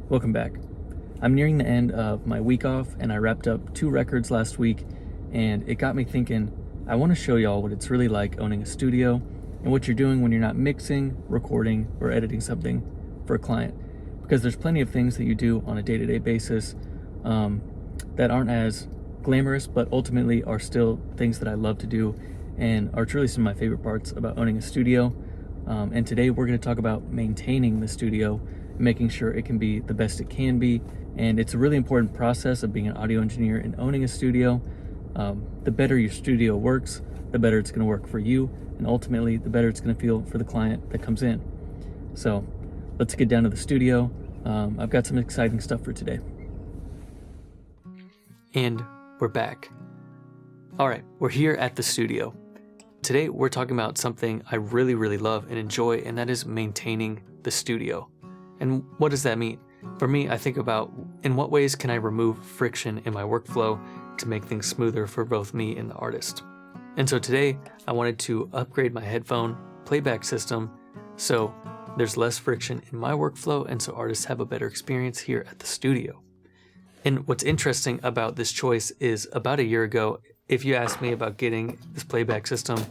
Welcome back. I'm nearing the end of my week off and I wrapped up 2 records last week, and it got me thinking I want to show y'all what it's really like owning a studio and what you're doing when you're not mixing, recording, or editing something for a client. Because there's plenty of things that you do on a day-to-day basis that aren't as glamorous, but ultimately are still things that I love to do and are truly some of my favorite parts about owning a studio. And today we're going to talk about maintaining the studio, making sure it can be the best it can be. And it's a really important process of being an audio engineer and owning a studio. The better your studio works, the better it's going to work for you, and ultimately the better it's going to feel for the client that comes in. So let's get down to the studio. I've got some exciting stuff for today. And we're back. All right, we're here at the studio. Today we're talking about something I really love and enjoy, and that is maintaining the studio. And what does that mean? For me, I think about in what ways can I remove friction in my workflow to make things smoother for both me and the artist. And so today I wanted to upgrade my headphone playback system so there's less friction in my workflow and so artists have a better experience here at the studio. And what's interesting about this choice is about a year ago, if you asked me about getting this playback system,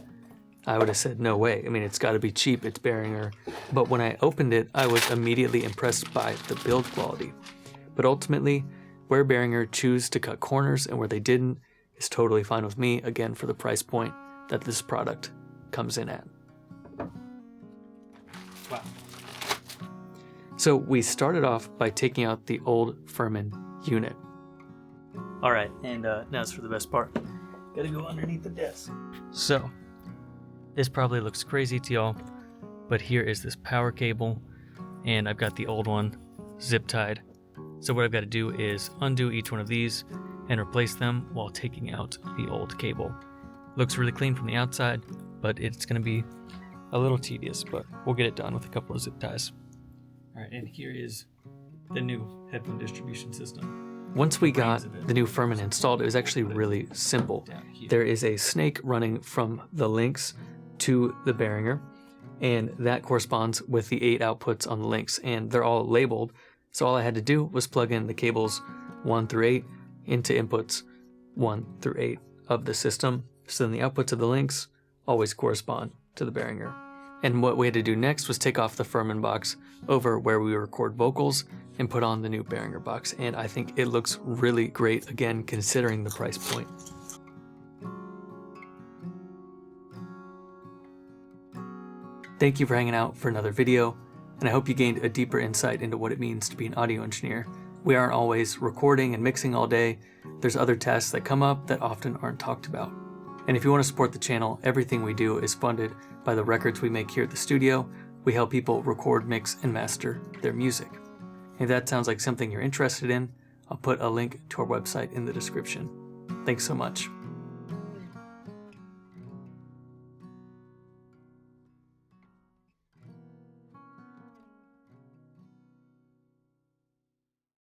I would have said no way. I mean, it's got to be cheap, it's Behringer. But when I opened it, I was immediately impressed by the build quality. But ultimately, where Behringer choose to cut corners and where they didn't is totally fine with me, again, for the price point that this product comes in at. Wow. So we started off by taking out the old Furman unit. All right, and now it's for the best part. Gotta go underneath the desk. So, this probably looks crazy to y'all, but here is this power cable, and I've got the old one zip tied. So what I've got to do is undo each one of these and replace them while taking out the old cable. Looks really clean from the outside, but it's going to be a little tedious, but we'll get it done with a couple of zip ties. All right, and here is the new headphone distribution system. Once we got the new Furman installed, it was actually really simple. There is a snake running from the links to the Behringer, and that corresponds with the 8 outputs on the links, and they're all labeled. So all I had to do was plug in the cables 1 through 8 into inputs 1 through 8 of the system. So then the outputs of the links always correspond to the Behringer. And what we had to do next was take off the Furman box over where we record vocals and put on the new Behringer box. And I think it looks really great, again, considering the price point. Thank you for hanging out for another video, and I hope you gained a deeper insight into what it means to be an audio engineer. We aren't always recording and mixing all day. There's other tasks that come up that often aren't talked about. And if you want to support the channel, everything we do is funded by the records we make here at the studio. We help people record, mix, and master their music. If that sounds like something you're interested in, I'll put a link to our website in the description. Thanks so much.